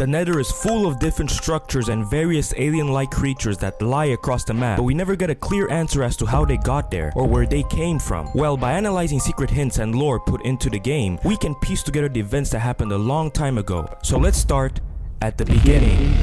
The Nether is full of different structures and various alien-like creatures that lie across the map, but we never get a clear answer as to how they got there or where they came from. Well, by analyzing secret hints and lore put into the game, we can piece together the events that happened a long time ago. So let's start at the beginning.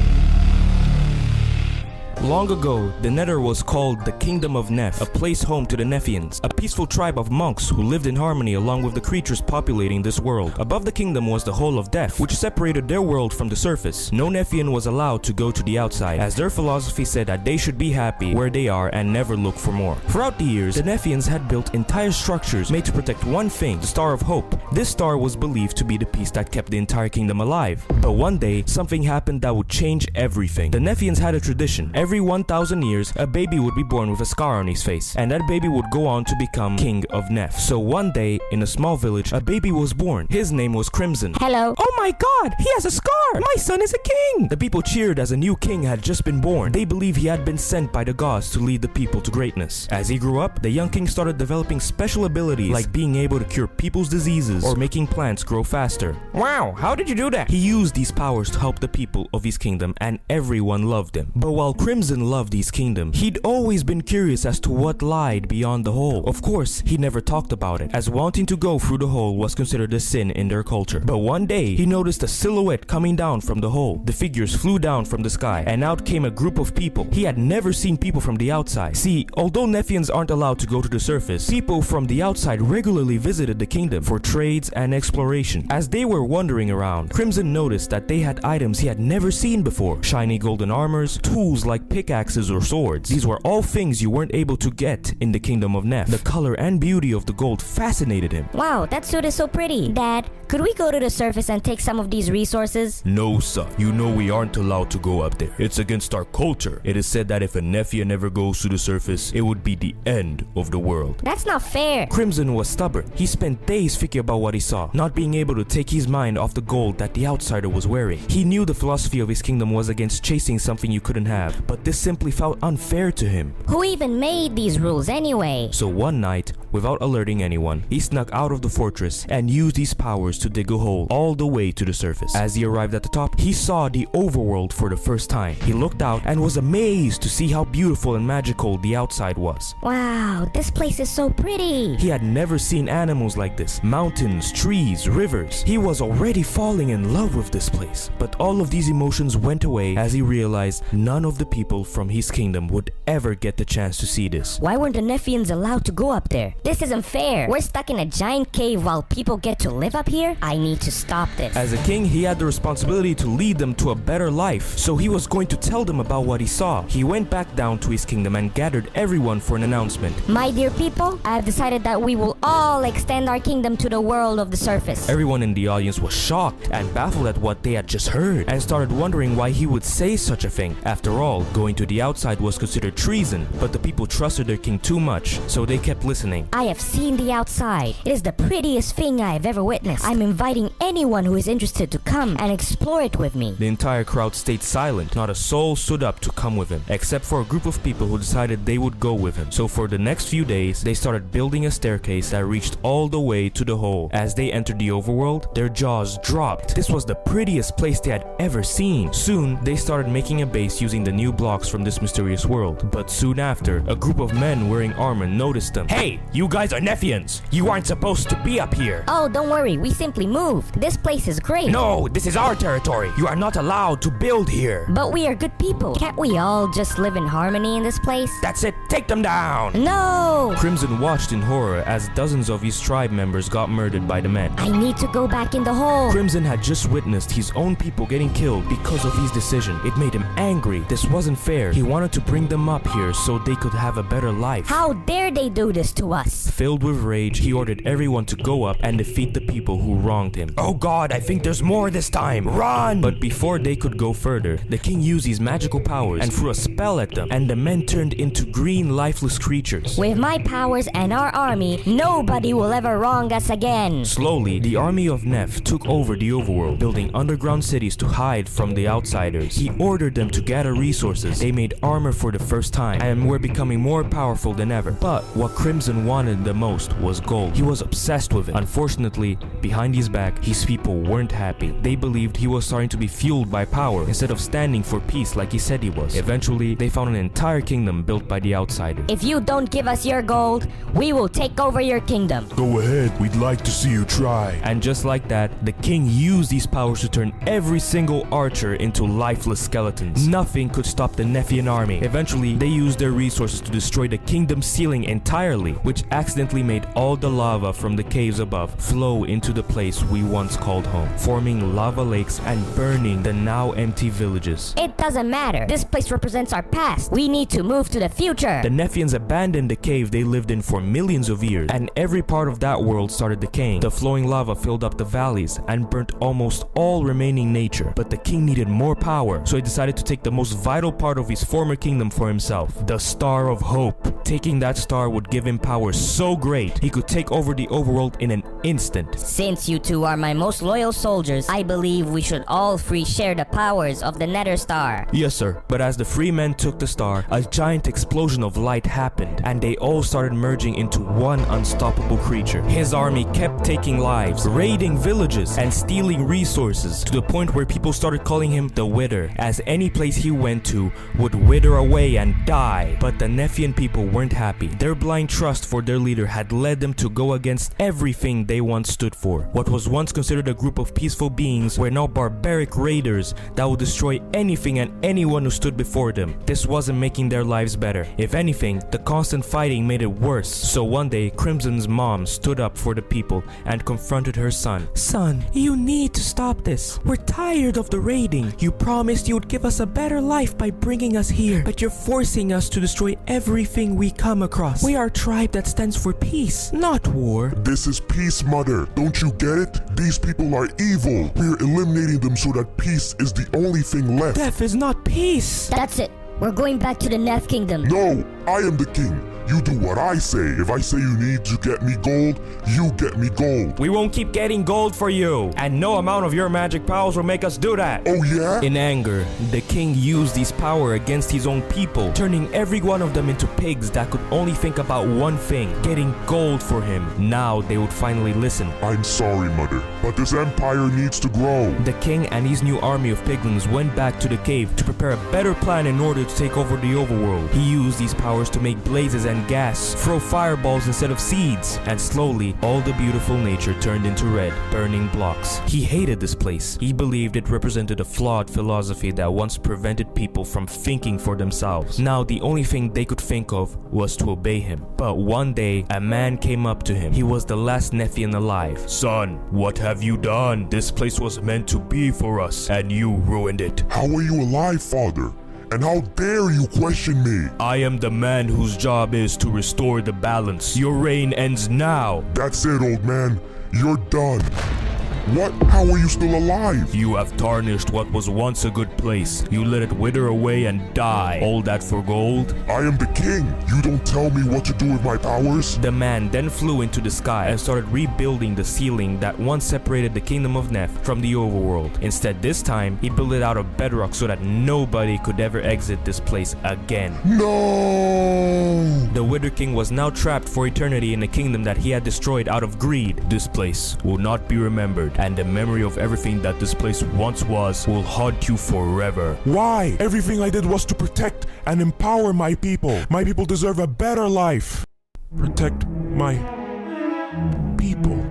Long ago, the Nether was called the Kingdom of Nef, a place home to the Nephians, a peaceful tribe of monks who lived in harmony along with the creatures populating this world. Above the kingdom was the Hole of Death, which separated their world from the surface. No Nephian was allowed to go to the outside, as their philosophy said that they should be happy where they are and never look for more. Throughout the years, the Nephians had built entire structures made to protect one thing, the Star of Hope. This star was believed to be the piece that kept the entire kingdom alive. But one day, something happened that would change everything. The Nephians had a tradition. Every 1,000 years, a baby would be born with a scar on his face, and that baby would go on to become King of Nef. So one day, in a small village, a baby was born. His name was Crimson. Hello. Oh my god, he has a scar! My son is a king! The people cheered as a new king had just been born. They believed he had been sent by the gods to lead the people to greatness. As he grew up, the young king started developing special abilities like being able to cure people's diseases or making plants grow faster. Wow, how did you do that? He used these powers to help the people of his kingdom, and everyone loved him. But while Crimson loved his kingdom, he'd always been curious as to what lied beyond the hole. Of course, he never talked about it, as wanting to go through the hole was considered a sin in their culture. But one day, he noticed a silhouette coming down from the hole. The figures flew down from the sky, and out came a group of people. He had never seen people from the outside. See, although Nephians aren't allowed to go to the surface, people from the outside regularly visited the kingdom for trades and exploration. As they were wandering around, Crimson noticed that they had items he had never seen before. Shiny golden armors, tools like pickaxes or swords. These were all things you weren't able to get in the Kingdom of Nef. The color and beauty of the gold fascinated him. Wow, that suit is so pretty. Dad, could we go to the surface and take some of these resources? No, son. You know we aren't allowed to go up there. It's against our culture. It is said that if a Nephian ever goes to the surface, it would be the end of the world. That's not fair. Crimson was stubborn. He spent days thinking about what he saw, not being able to take his mind off the gold that the outsider was wearing. He knew the philosophy of his kingdom was against chasing something you couldn't have, but this simply felt unfair to him. Who even made these rules anyway? So one night, without alerting anyone, he snuck out of the fortress and used his powers to dig a hole all the way to the surface. As he arrived at the top, he saw the Overworld for the first time. He looked out and was amazed to see how beautiful and magical the outside was. Wow, this place is so pretty. He had never seen animals like this. Mountains, trees, rivers. He was already falling in love with this place. But all of these emotions went away as he realized none of the people from his kingdom would ever get the chance to see this. Why weren't the Nephians allowed to go up there? This isn't fair. We're stuck in a giant cave while people get to live up here? I need to stop this. As a king, he had the responsibility to lead them to a better life, so he was going to tell them about what he saw. He went back down to his kingdom and gathered everyone for an announcement. My dear people, I have decided that we will all extend our kingdom to the world of the surface. Everyone in the audience was shocked and baffled at what they had just heard, and started wondering why he would say such a thing. After all, going to the outside was considered treason, but the people trusted their king too much, so they kept listening. I have seen the outside. It is the prettiest thing I have ever witnessed. I'm inviting anyone who is interested to come and explore it with me. The entire crowd stayed silent. Not a soul stood up to come with him, except for a group of people who decided they would go with him. So for the next few days, they started building a staircase that reached all the way to the hole. As they entered the overworld, their jaws dropped. This was the prettiest place they had ever seen. Soon, they started making a base using the new blocks from this mysterious world. But soon after, a group of men wearing armor noticed them. Hey, you guys are Nephians! You aren't supposed to be up here! Oh, don't worry, we simply moved. This place is great. No, this is our territory! You are not allowed to build here! But we are good people. Can't we all just live in harmony in this place? That's it! Take them down! No! Crimson watched in horror as dozens of his tribe members got murdered by the men. I need to go back in the hole. Crimson had just witnessed his own people getting killed because of his decision. It made him angry. This wasn't fair. He wanted to bring them up here so they could have a better life. How dare they do this to us? Filled with rage, he ordered everyone to go up and defeat the people who wronged him. Oh god, I think there's more this time! Run! But before they could go further, the king used his magical powers and threw a spell at them, and the men turned into green, lifeless creatures. With my powers and our army, nobody will ever wrong us again. Slowly, the army of Nef took over the overworld, building underground cities to hide from the outsiders. He ordered them to gather resources. They made armor for the first time and were becoming more powerful than ever. But what Crimson wanted wanted the most was gold. He was obsessed with it. Unfortunately, behind his back, his people weren't happy. They believed he was starting to be fueled by power instead of standing for peace like he said he was. Eventually, they found an entire kingdom built by the outsider. If you don't give us your gold, we will take over your kingdom. Go ahead, we'd like to see you try. And just like that, the king used these powers to turn every single archer into lifeless skeletons. Nothing could stop the Nephian army. Eventually, they used their resources to destroy the kingdom's ceiling entirely, which accidentally made all the lava from the caves above flow into the place we once called home, forming lava lakes and burning the now empty villages. It doesn't matter. This place represents our past. We need to move to the future. The Nephians abandoned the cave they lived in for millions of years, and every part of that world started decaying. The flowing lava filled up the valleys and burnt almost all remaining nature. But the king needed more power, so he decided to take the most vital part of his former kingdom for himself, the Star of Hope. Taking that star would give him power so great, he could take over the overworld in an instant. Since you two are my most loyal soldiers, I believe we should all free share the powers of the Nether Star. Yes, sir. But as the free men took the star, a giant explosion of light happened, and they all started merging into one unstoppable creature. His army kept taking lives, raiding villages, and stealing resources, to the point where people started calling him the Wither, as any place he went to would wither away and die. But the Nephian people weren't happy. Their blind trust for their leader had led them to go against everything they once stood for. What was once considered a group of peaceful beings were now barbaric raiders that would destroy anything and anyone who stood before them. This wasn't making their lives better. If anything, the constant fighting made it worse. So one day, Crimson's mom stood up for the people and confronted her son. Son, you need to stop this. We're tired of the raiding. You promised you would give us a better life by bringing us here, but you're forcing us to destroy everything we come across. We are a tribe that stands for peace, not war. This is peace, mother. Don't you get it? These people are evil. We're eliminating them so that peace is the only thing left. Death is not peace. That's it. We're going back to the Neph Kingdom. No, I am the king. You do what I say. If I say you need to get me gold, you get me gold. We won't keep getting gold for you, and no amount of your magic powers will make us do that. Oh yeah? In anger, the king used his power against his own people, turning every one of them into pigs that could only think about one thing, getting gold for him. Now they would finally listen. I'm sorry, mother, but this empire needs to grow. The king and his new army of piglins went back to the cave to prepare a better plan in order to take over the overworld. He used these powers to make blazes and gas, throw fireballs instead of seeds, and slowly all the beautiful nature turned into red, burning blocks. He hated this place. He believed it represented a flawed philosophy that once prevented people from thinking for themselves. Now the only thing they could think of was to obey him. But one day, a man came up to him. He was the last Nephian alive. Son, what have you done? This place was meant to be for us, and you ruined it. How are you alive, father? And how dare you question me? I am the man whose job is to restore the balance. Your reign ends now. That's it, old man. You're done. What? How are you still alive? You have tarnished what was once a good place. You let it wither away and die. All that for gold? I am the king. You don't tell me what to do with my powers? The man then flew into the sky and started rebuilding the ceiling that once separated the kingdom of Neph from the overworld. Instead, this time, he built it out of bedrock so that nobody could ever exit this place again. No! The Wither King was now trapped for eternity in a kingdom that he had destroyed out of greed. This place will not be remembered, and the memory of everything that this place once was will haunt you forever. Why? Everything I did was to protect and empower my people. My people deserve a better life. Protect my people.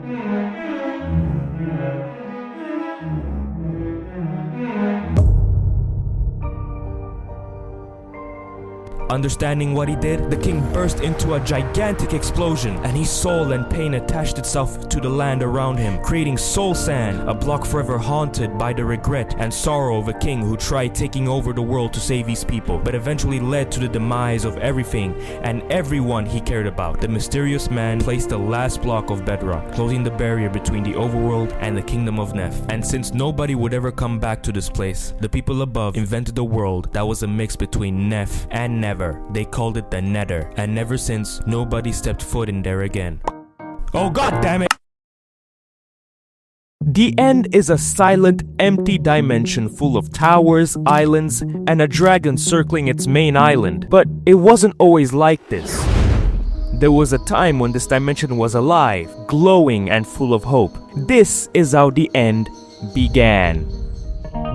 Understanding what he did, the king burst into a gigantic explosion, and his soul and pain attached itself to the land around him, creating soul sand, a block forever haunted by the regret and sorrow of a king who tried taking over the world to save his people, but eventually led to the demise of everything and everyone he cared about. The mysterious man placed the last block of bedrock, closing the barrier between the overworld and the kingdom of Neph. And since nobody would ever come back to this place, the people above invented a world that was a mix between Neph and Never. They called it the Nether, and ever since, nobody stepped foot in there again. Oh god damn it! The end is a silent, empty dimension full of towers, islands, and a dragon circling its main island. But it wasn't always like this. There was a time when this dimension was alive, glowing and full of hope. This is how the end began.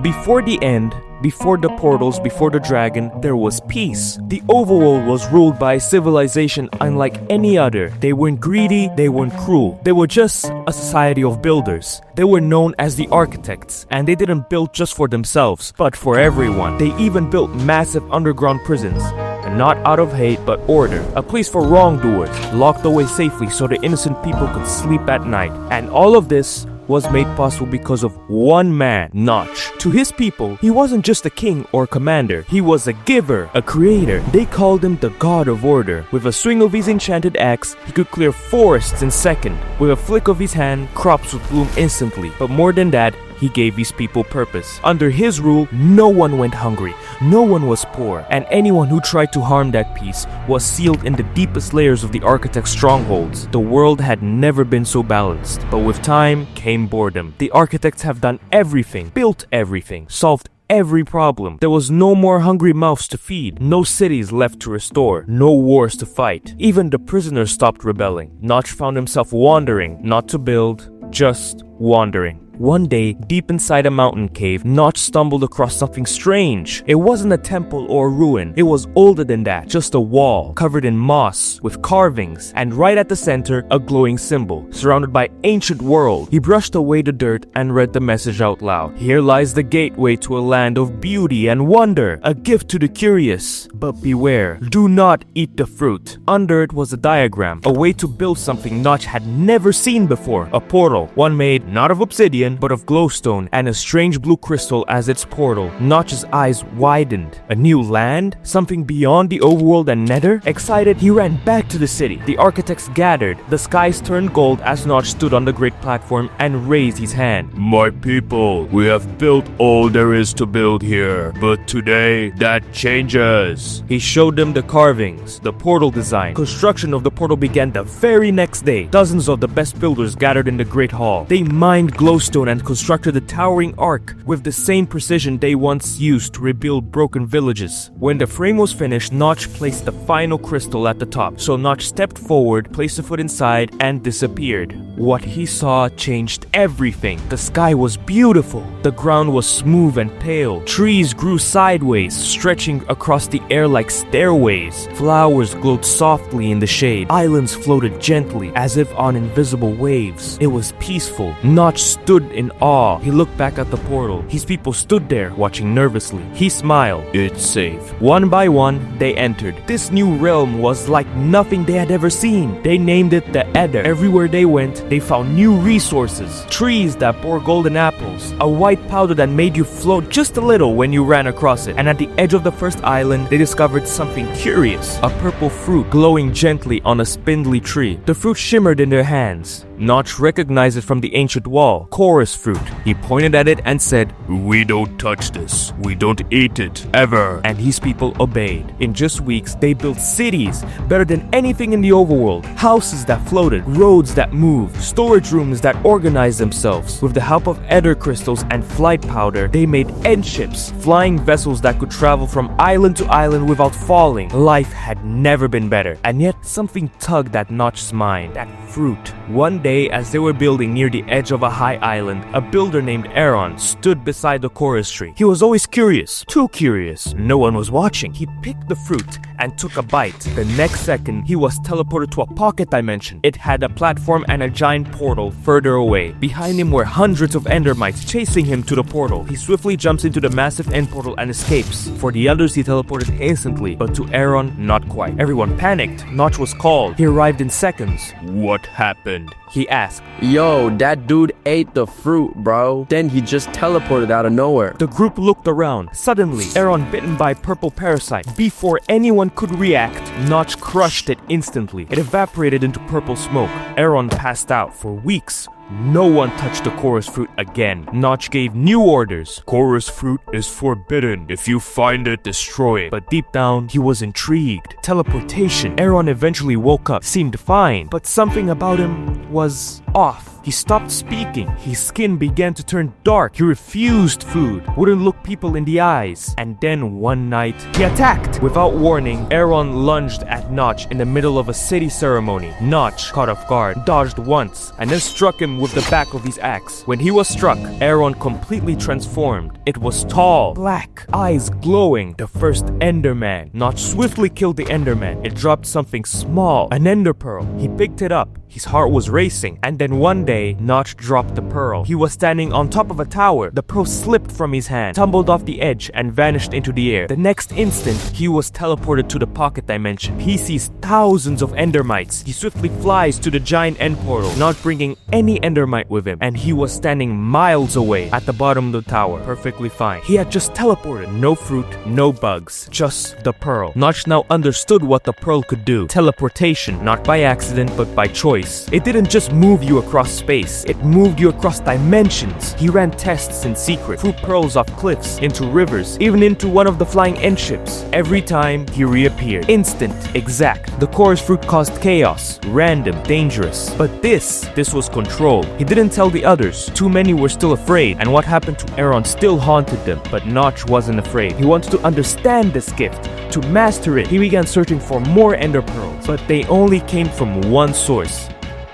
Before the end, before the portals, before the dragon, there was peace. The overworld was ruled by a civilization unlike any other. They weren't greedy, they weren't cruel. They were just a society of builders. They were known as the architects, and they didn't build just for themselves, but for everyone. They even built massive underground prisons. And not out of hate, but order. A place for wrongdoers, locked away safely so the innocent people could sleep at night. And all of this was made possible because of one man, Notch. To his people, he wasn't just a king or commander. He was a giver, a creator. They called him the God of Order. With a swing of his enchanted axe, he could clear forests in seconds. With a flick of his hand, crops would bloom instantly. But more than that, he gave his people purpose. Under his rule, no one went hungry, no one was poor, and anyone who tried to harm that peace was sealed in the deepest layers of the architect's strongholds. The world had never been so balanced, but with time came boredom. The architects have done everything, built everything, solved every problem. There was no more hungry mouths to feed, no cities left to restore, no wars to fight. Even the prisoners stopped rebelling. Notch found himself wandering, not to build, just wandering. One day, deep inside a mountain cave, Notch stumbled across something strange. It wasn't a temple or a ruin. It was older than that, just a wall, covered in moss, with carvings, and right at the center, a glowing symbol, surrounded by ancient world. He brushed away the dirt and read the message out loud. Here lies the gateway to a land of beauty and wonder, a gift to the curious. But beware, do not eat the fruit. Under it was a diagram, a way to build something Notch had never seen before, a portal, one made not of obsidian, but of glowstone and a strange blue crystal as its portal. Notch's eyes widened. A new land? Something beyond the overworld and Nether? Excited, he ran back to the city. The architects gathered. The skies turned gold as Notch stood on the great platform and raised his hand. My people, we have built all there is to build here, but today that changes. He showed them the carvings, the portal design. Construction of the portal began the very next day. Dozens of the best builders gathered in the great hall. They mined glowstone and constructed the towering ark with the same precision they once used to rebuild broken villages. When the frame was finished, Notch placed the final crystal at the top. So Notch stepped forward, placed a foot inside, and disappeared. What he saw changed everything. The sky was beautiful. The ground was smooth and pale. Trees grew sideways, stretching across the air like stairways. Flowers glowed softly in the shade. Islands floated gently, as if on invisible waves. It was peaceful. Notch stood in awe. He looked back at the portal. His people stood there, watching nervously. He smiled. It's safe. One by one, they entered. This new realm was like nothing they had ever seen. They named it the Nether. Everywhere they went, they found new resources. Trees that bore golden apples. A white powder that made you float just a little when you ran across it. And at the edge of the first island, they discovered something curious. A purple fruit glowing gently on a spindly tree. The fruit shimmered in their hands. Notch recognized it from the ancient wall. Chorus fruit. He pointed at it and said, We don't touch this. We don't eat it. Ever. And his people obeyed. In just weeks, they built cities better than anything in the overworld. Houses that floated, roads that moved, storage rooms that organized themselves. With the help of ether crystals and flight powder, they made endships, flying vessels that could travel from island to island without falling. Life had never been better. And yet, something tugged at Notch's mind. That fruit. One day, as they were building near the edge of a high island, a builder named Aaron stood beside the chorus tree. He was always curious, too curious. No one was watching. He picked the fruit and took a bite. The next second, he was teleported to a pocket dimension. It had a platform and a giant portal further away. Behind him were hundreds of endermites chasing him to the portal. He swiftly jumps into the massive end portal and escapes. For the others, he teleported instantly, but to Aaron, not quite. Everyone panicked. Notch was called. He arrived in seconds. What happened? He asked. Yo, that dude ate the fruit, bro. Then he just teleported out of nowhere. The group looked around. Suddenly, Aaron bitten by a purple parasite. Before anyone could react, Notch crushed it instantly. It evaporated into purple smoke. Aaron passed out for weeks. No one touched the chorus fruit again. Notch gave new orders. Chorus fruit is forbidden. If you find it, destroy it. But deep down, he was intrigued. Teleportation. Aaron eventually woke up, seemed fine, but something about him was off. He stopped speaking. His skin began to turn dark. He refused food, wouldn't look people in the eyes. And then one night, he attacked. Without warning, Aaron lunged at Notch in the middle of a city ceremony. Notch, caught off guard, dodged once, and then struck him with the back of his axe. When he was struck, Aaron completely transformed. It was tall, black, eyes glowing, the first Enderman. Notch swiftly killed the Enderman. It dropped something small, an Ender Pearl. He picked it up. His heart was racing, and then one day, Notch dropped the pearl. He was standing on top of a tower. The pearl slipped from his hand, tumbled off the edge, and vanished into the air. The next instant, he was teleported to the pocket dimension. He sees thousands of Endermites. He swiftly flies to the giant end portal, not bringing any Endermite with him, and he was standing miles away at the bottom of the tower, perfectly fine. He had just teleported. No fruit, no bugs, just the pearl. Notch now understood what the pearl could do. Teleportation, not by accident, but by choice. It didn't just move you across space, it moved you across dimensions. He ran tests in secret, threw pearls off cliffs, into rivers, even into one of the flying end ships. Every time, he reappeared. Instant, exact. The chorus fruit caused chaos, random, dangerous. But this was control. He didn't tell the others. Too many were still afraid, and what happened to Aaron still haunted them. But Notch wasn't afraid. He wanted to understand this gift, to master it. He began searching for more Ender Pearls, but they only came from one source.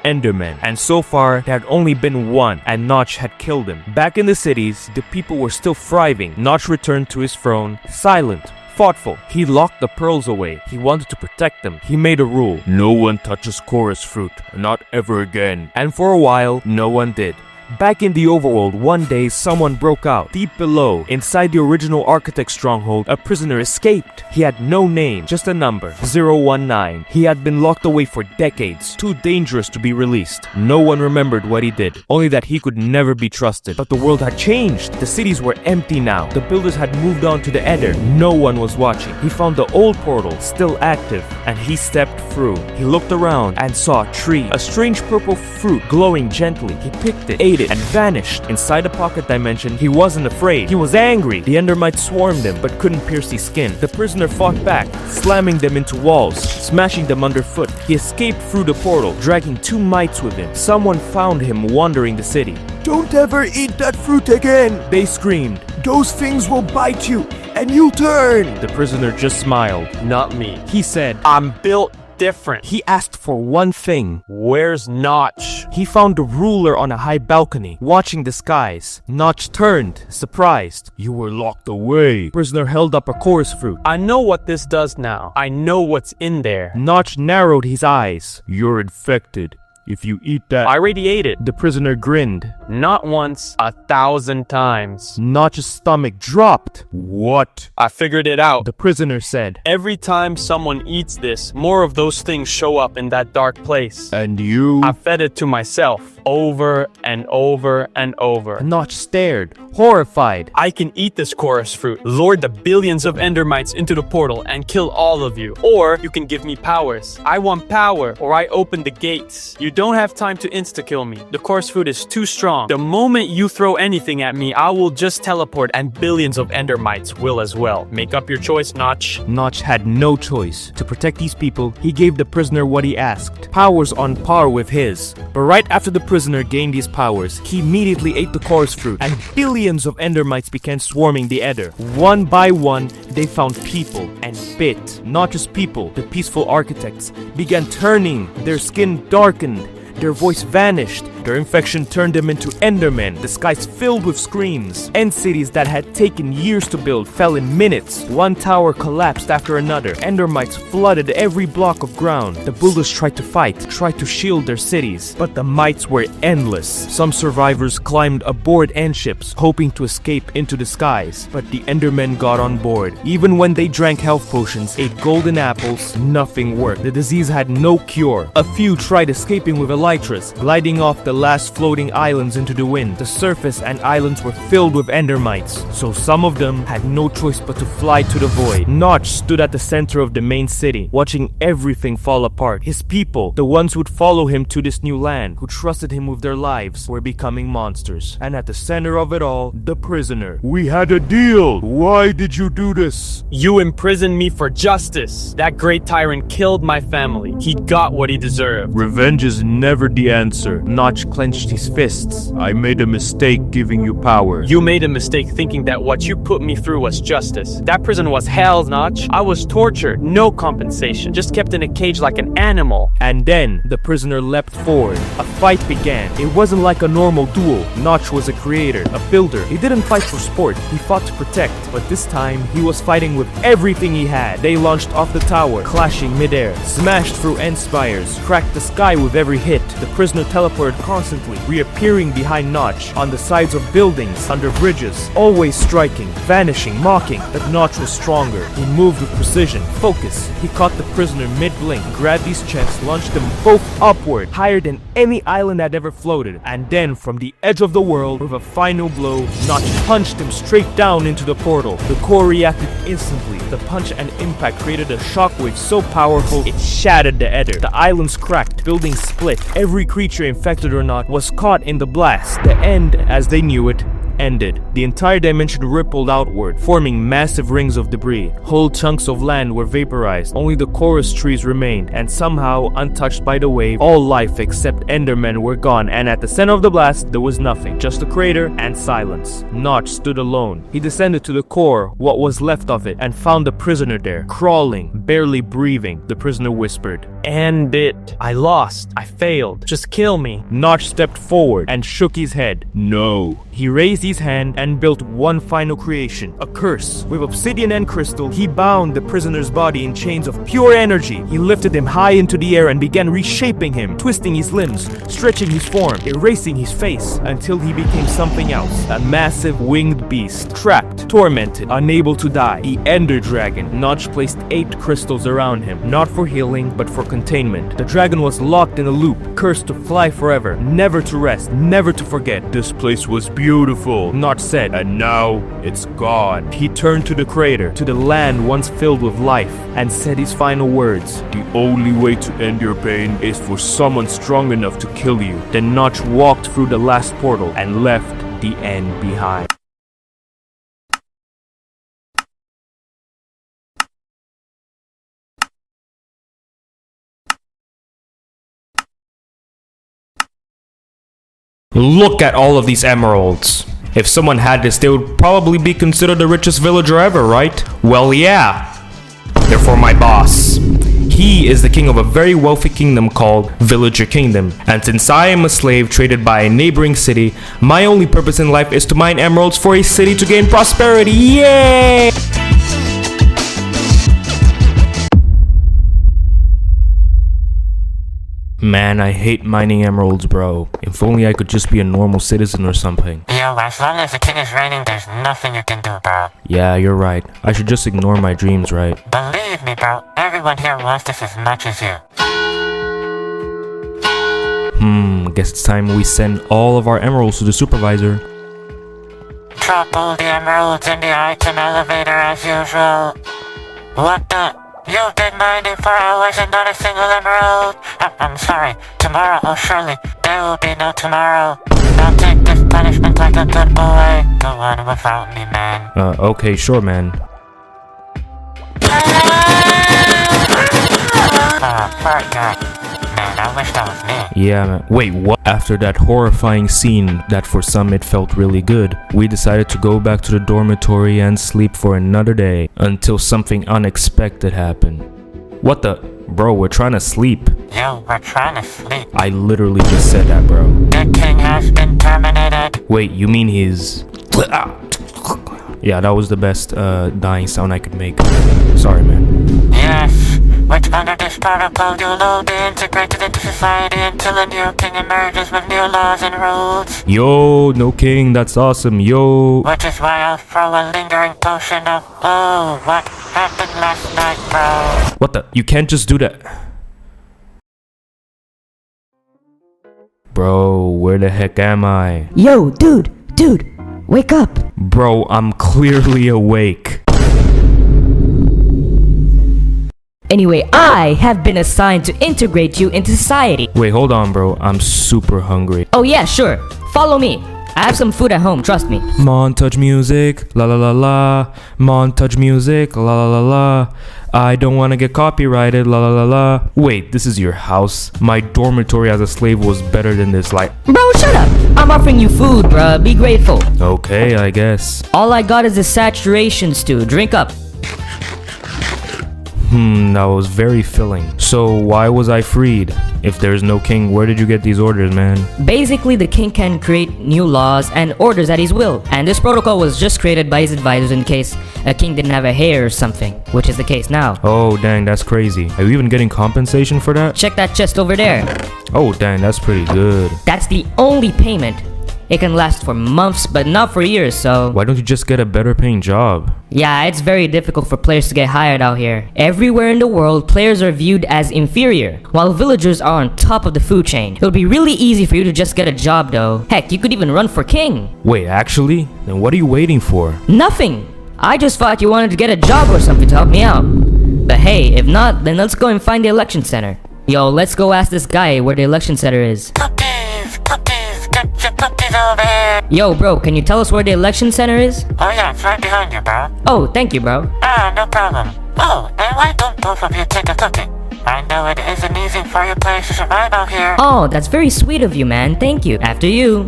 Enderman. And so far, there had only been one, and Notch had killed him. Back in the cities, the people were still thriving. Notch returned to his throne, silent, thoughtful. He locked the pearls away. He wanted to protect them. He made a rule. No one touches chorus fruit, not ever again. And for a while, no one did. Back in the Overworld, one day someone broke out. Deep below, inside the original architect's stronghold, a prisoner escaped. He had no name, just a number, 019. He had been locked away for decades, too dangerous to be released. No one remembered what he did, only that he could never be trusted. But the world had changed. The cities were empty now. The builders had moved on to the Nether. No one was watching. He found the old portal, still active, and he stepped through. He looked around and saw a tree, a strange purple fruit glowing gently. He picked it, ate it, and vanished. Inside the pocket dimension, he wasn't afraid. He was angry. The Endermites swarmed him, but couldn't pierce his skin. The prisoner fought back, slamming them into walls, smashing them underfoot. He escaped through the portal, dragging 2 mites with him. Someone found him wandering the city. "Don't ever eat that fruit again!" They screamed. "Those things will bite you, and you'll turn!" The prisoner just smiled. Not me. He said, I'm built different. he asked for one thing. Where's Notch? He found the ruler on a high balcony, watching the skies. Notch turned, surprised. You were locked away. Prisoner held up a chorus fruit. I know what this does now. I know what's in there. Notch narrowed his eyes. You're infected. If you eat that, I radiated. The prisoner grinned. Not once, 1,000 times. Notch's stomach dropped. what? I figured it out. The prisoner said, Every time someone eats this, more of those things show up in that dark place. And you? I fed it to myself over and over and over. Notch stared, horrified. I can eat this chorus fruit, lure the billions of Endermites into the portal, and kill all of you. Or you can give me powers. I want power, or I open the gates. You don't have time to insta-kill me. The chorus fruit is too strong. The moment you throw anything at me, I will just teleport, and billions of Endermites will as well. Make up your choice, Notch. Notch had no choice. To protect these people, he gave the prisoner what he asked. Powers on par with his. But right after the prisoner gained these powers, he immediately ate the chorus fruit, and billions of Endermites began swarming the Nether. One by one, they found people and bit. Not just people, the peaceful architects began turning. Their skin darkened. Their voice vanished. Their infection turned them into Endermen. The skies filled with screams. End cities that had taken years to build fell in minutes. One tower collapsed after another. Endermites flooded every block of ground. The builders tried to fight, tried to shield their cities. But the mites were endless. Some survivors climbed aboard end ships, hoping to escape into the skies. But the Endermen got on board. Even when they drank health potions, ate golden apples, nothing worked. The disease had no cure. A few tried escaping with elytras, gliding off the last floating islands into the wind. The surface and islands were filled with Endermites, so some of them had no choice but to fly to the void. Notch stood at the center of the main city, watching everything fall apart. His people, the ones who'd follow him to this new land, who trusted him with their lives, were becoming monsters. And at the center of it all, the prisoner. We had a deal. Why did you do this? You imprisoned me for justice. That great tyrant killed my family. He got what he deserved. Revenge is never the answer. Notch Notch clenched his fists. I made a mistake giving you power. You made a mistake thinking that what you put me through was justice. That prison was hell, Notch. I was tortured, no compensation, just kept in a cage like an animal. And then the prisoner leapt forward. A fight began. It wasn't like a normal duel. Notch was a creator, a builder. He didn't fight for sport, he fought to protect. But this time, he was fighting with everything he had. They launched off the tower, clashing midair, smashed through end spires, cracked the sky with every hit. The prisoner teleported constantly, reappearing behind Notch, on the sides of buildings, under bridges, always striking, vanishing, mocking. But Notch was stronger. He moved with precision, focus. He caught the prisoner mid-blink, grabbed his chest, launched them both upward, higher than any island had ever floated. And then, from the edge of the world, with a final blow, Notch punched him straight down into the portal. The core reacted instantly. The punch and impact created a shockwave so powerful, it shattered the Nether. The islands cracked, buildings split. Every creature, infected or not, was caught in the blast. The end, as they knew it, ended. The entire dimension rippled outward, forming massive rings of debris. Whole chunks of land were vaporized. Only the chorus trees remained, and somehow, untouched by the wave, all life except Endermen were gone, and at the center of the blast, there was nothing. Just a crater and silence. Notch stood alone. He descended to the core, what was left of it, and found the prisoner there, crawling, barely breathing. The prisoner whispered, End it. I lost. I failed. Just kill me. Notch stepped forward and shook his head. No. He raised his hand and built one final creation, a curse. With obsidian and crystal, he bound the prisoner's body in chains of pure energy. He lifted him high into the air and began reshaping him, twisting his limbs, stretching his form, erasing his face, until he became something else. A massive winged beast, trapped, tormented, unable to die. The Ender Dragon. Notch placed 8 crystals around him, not for healing, but for containment. The dragon was locked in a loop, cursed to fly forever, never to rest, never to forget. This place was beautiful, Notch said, and now it's gone. He turned to the crater, to the land once filled with life, and said his final words. The only way to end your pain is for someone strong enough to kill you. Then Notch walked through the last portal and left the end behind. Look at all of these emeralds. If someone had this, they would probably be considered the richest villager ever, right? Well, yeah. Therefore, my boss. He is the king of a very wealthy kingdom called Villager Kingdom. And since I am a slave traded by a neighboring city, my only purpose in life is to mine emeralds for a city to gain prosperity. Yay! Man, I hate mining emeralds, bro. If only I could just be a normal citizen or something. Yo, as long as the king is reigning, there's nothing you can do, bro. Yeah, you're right. I should just ignore my dreams, right? Believe me, bro. Everyone here wants this as much as you. Guess it's time we send all of our emeralds to the supervisor. Drop all the emeralds in the item elevator as usual. What the? You've been mining for hours and not a single emerald. I'm sorry. Tomorrow, oh surely, there will be no tomorrow. Now take this punishment like a good boy. Go on without me, man. Okay, sure, man. Fart guy. Man, I wish that was me. Yeah, man. Wait, what? After that horrifying scene that for some it felt really good, we decided to go back to the dormitory and sleep for another day until something unexpected happened. What the? Bro, we're trying to sleep. Yo, we're trying to sleep. I literally just said that, bro. The king has been terminated. Wait, you mean his... Yeah, that was the best dying sound I could make. Sorry, man. Yes, which under this protocol you'll all be integrated into society until a new king emerges with new laws and rules. Yo, no king, that's awesome, yo. Which is why I'll throw a lingering potion of, oh, what happened last night, bro. What the? You can't just do that. Bro, where the heck am I? Yo, dude, wake up. Bro, I'm clearly awake. Anyway, I have been assigned to integrate you into society. Wait, hold on, bro. I'm super hungry. Oh yeah, sure. Follow me. I have some food at home, trust me. Montage music, la la la la. Montage music, la la la la. I don't want to get copyrighted, la la la la. Wait, this is your house? My dormitory as a slave was better than this, like. Bro, shut up! I'm offering you food, bruh. Be grateful. Okay, I guess. All I got is a saturation stew. Drink up. That was very filling. So why was I freed? If there's no king, where did you get these orders, man? Basically, the king can create new laws and orders at his will. And this protocol was just created by his advisors in case a king didn't have a hair or something, which is the case now. Oh, dang, that's crazy. Are you even getting compensation for that? Check that chest over there. Oh, dang, that's pretty good. That's the only payment. It can last for months, but not for years, so... Why don't you just get a better paying job? Yeah, it's very difficult for players to get hired out here. Everywhere in the world, players are viewed as inferior, while villagers are on top of the food chain. It would be really easy for you to just get a job though. Heck, you could even run for king. Wait, actually? Then what are you waiting for? Nothing! I just thought you wanted to get a job or something to help me out. But hey, if not, then let's go and find the election center. Yo, let's go ask this guy where the election center is. Cookies, get your cookies over here. Yo, bro, can you tell us where the election center is? Oh yeah, it's right behind you, bro. Oh, thank you, bro. Ah, no problem. Oh, and why don't both of you take a cookie? I know it isn't easy for you players to survive out here. Oh, that's very sweet of you, man. Thank you. After you.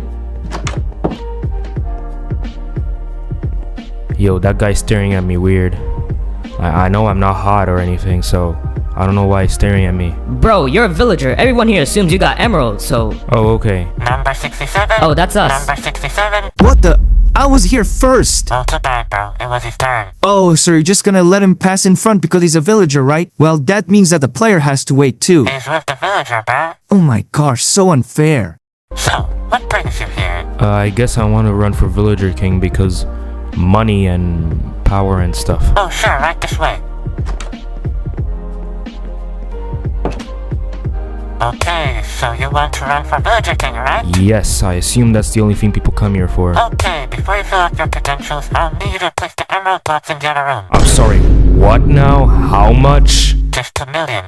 Yo, that guy's staring at me weird. I know I'm not hot or anything, so I don't know why he's staring at me. Bro, you're a villager. Everyone here assumes you got emeralds, so... Oh, okay. Number 67. Oh, that's us. Number 67. What the? I was here first. Oh, too bad, bro. It was his turn. Oh, so you're just gonna let him pass in front because he's a villager, right? Well, that means that the player has to wait too. He's with the villager, bro. Oh my gosh, so unfair. So, what brings you here? I guess I want to run for Villager King because money and power and stuff. Oh, sure, right this way. Okay, so you want to run for Villager King, right? Yes, I assume that's the only thing people come here for. Okay, before you fill out your credentials, I'll need you to place the emerald blocks in the other room. I'm sorry, what now? How much? Just 2 million.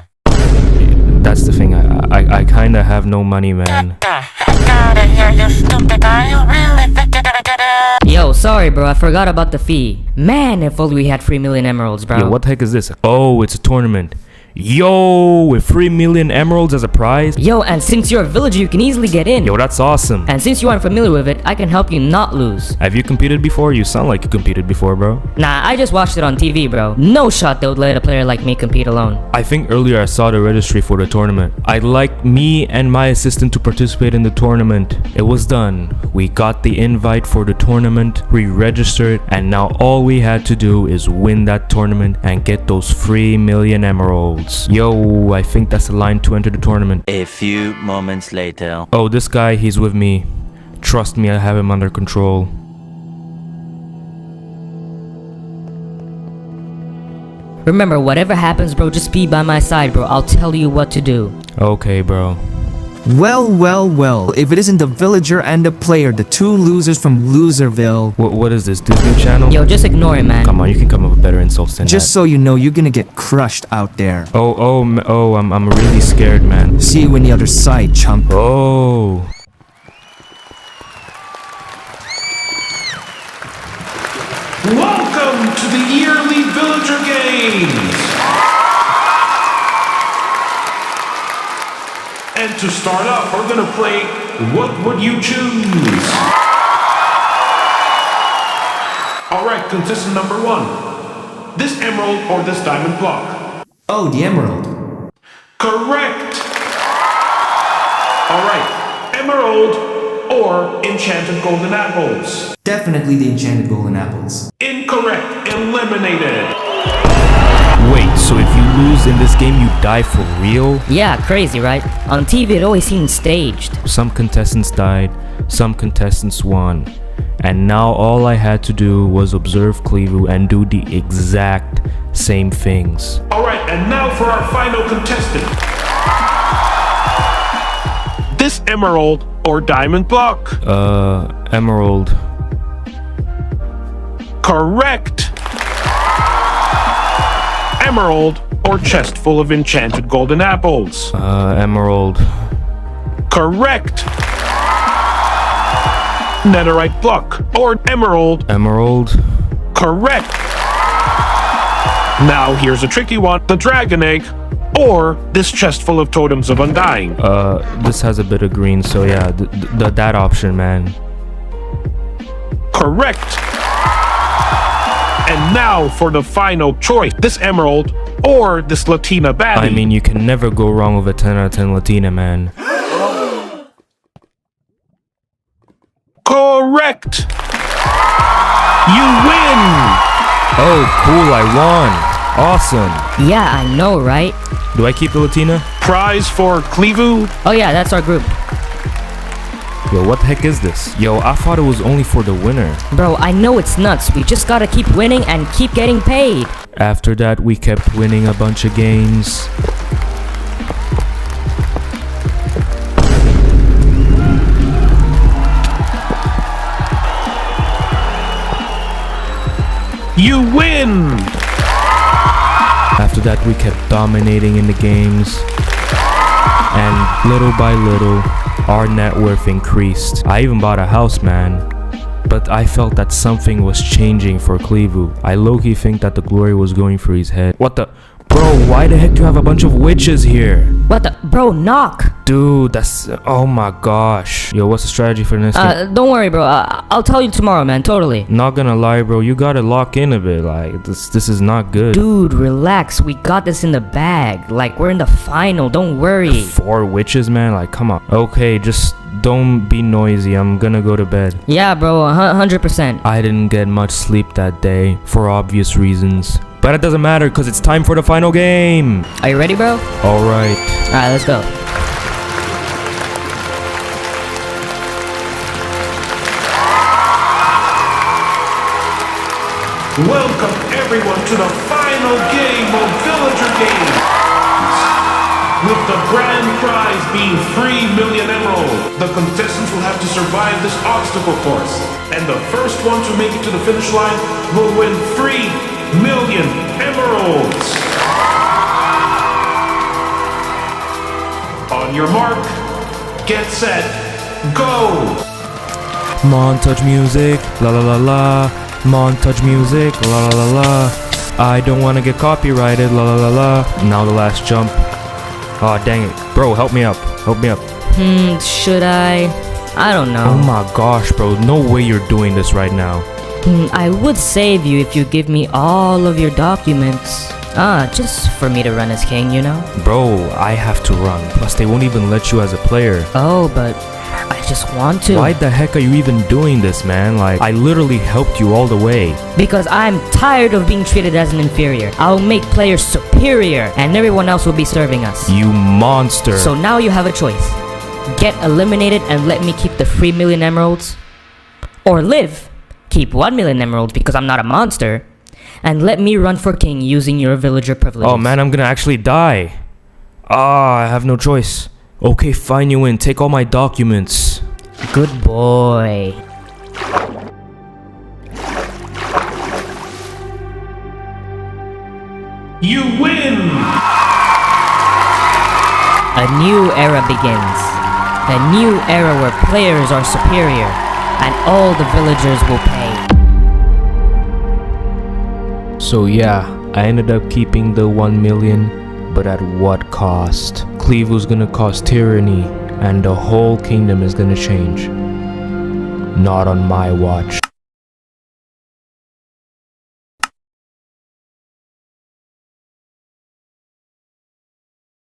That's the thing, I kinda have no money, man. Get the heck out of here, you stupid guy. You really think you're gonna get it? Yo, sorry, bro. I forgot about the fee. Man, if only we had 3 million emeralds, bro. Yo, what the heck is this? Oh, it's a tournament. Yo, with 3 million emeralds as a prize? Yo, and since you're a villager, you can easily get in. Yo, that's awesome. And since you aren't familiar with it, I can help you not lose. Have you competed before? You sound like you competed before, bro. Nah, I just watched it on TV, bro. No shot they would let a player like me compete alone. I think earlier I saw the registry for the tournament. I'd like me and my assistant to participate in the tournament. It was done. We got the invite for the tournament, we registered, and now all we had to do is win that tournament and get those 3 million emeralds. Yo, I think that's the line to enter the tournament. A few moments later. Oh, this guy, he's with me. Trust me, I have him under control. Remember, whatever happens, bro, just be by my side, bro. I'll tell you what to do. Okay, bro. Well, if it isn't the villager and the player, the two losers from Loserville. What is this, Disney Channel? Yo, just ignore him, man. Come on, you can come up with better insults than Just that. so you know, you're gonna get crushed out there. I'm really scared, man. See you in the other side, chump. Oh. Welcome to the yearly Villager Games! And to start off, we're gonna play What Would You Choose? Alright, contestant number 1. This emerald or this diamond block? Oh, the emerald. Correct! Alright, emerald or enchanted golden apples? Definitely the enchanted golden apples. Incorrect, eliminated. Wait, so if you lose in this game, you die for real? Yeah, crazy, right? On TV, it always seems staged. Some contestants died, some contestants won. And now all I had to do was observe Clevu and do the exact same things. Alright, and now for our final contestant. This emerald or diamond block? Emerald. Correct! Emerald or chest full of enchanted golden apples? Emerald. Correct! netherite block or emerald. Emerald? Correct. Now here's a tricky one. The dragon egg or this chest full of totems of undying. This has a bit of green, so yeah, that option, man. Correct. And now for the final choice. This emerald or this Latina baddie. I mean, you can never go wrong with a 10 out of 10 Latina, man. Correct. You win. Oh, cool, I won. Awesome. Yeah, I know, right? Do I keep the Latina? Prize for Clevu. Oh yeah, that's our group. Yo, what the heck is this? Yo, I thought it was only for the winner. Bro, I know it's nuts. We just gotta keep winning and keep getting paid. After that, we kept winning a bunch of games. You win. After that, we kept dominating in the games. And little by little, our net worth increased. I even bought a house, man. But I felt that something was changing for Clevu. I low-key think that the glory was going for his head. What the? Bro, why the heck do you have a bunch of witches here? What the? Bro, knock! Dude, that's... Oh my gosh. Yo, what's the strategy for the next game? Don't worry, bro. I'll tell you tomorrow, man. Totally. Not gonna lie, bro. You gotta lock in a bit. Like, this is not good. Dude, relax. We got this in the bag. Like, we're in the final. Don't worry. 4 witches, man? Like, come on. Okay, just don't be noisy. I'm gonna go to bed. Yeah, bro. 100%. I didn't get much sleep that day for obvious reasons. But it doesn't matter because it's time for the final game. Are you ready, bro? Alright. Alright, let's go. Welcome everyone to the final game of Villager Games. With the grand prize being 3 million emeralds. The contestants will have to survive this obstacle course. And the first one to make it to the finish line will win 3 million emeralds. On your mark, get set, go! Montage music, la la la la. Montage music, la la la la. I don't wanna get copyrighted, la la la la. Now the last jump. Aw, dang it. Bro, help me up. Help me up. Should I? I don't know. Oh my gosh, bro. No way you're doing this right now. I would save you if you give me all of your documents. Just for me to run as king, you know? Bro, I have to run. Plus, they won't even let you as a player. Oh, but I just want to. Why the heck are you even doing this, man? Like, I literally helped you all the way. Because I'm tired of being treated as an inferior. I'll make players superior, and everyone else will be serving us. You monster. So now you have a choice. Get eliminated and let me keep the 3 million emeralds. Or live. Keep 1 million emeralds because I'm not a monster. And let me run for king using your villager privileges. Oh man, I'm gonna actually die. I have no choice. Okay, fine, you win. Take all my documents. Good boy. You win! A new era begins. A new era where players are superior, and all the villagers will pay. So yeah, I ended up keeping the 1 million, but at what cost? Cleveland's gonna cause tyranny, and the whole kingdom is gonna change. Not on my watch.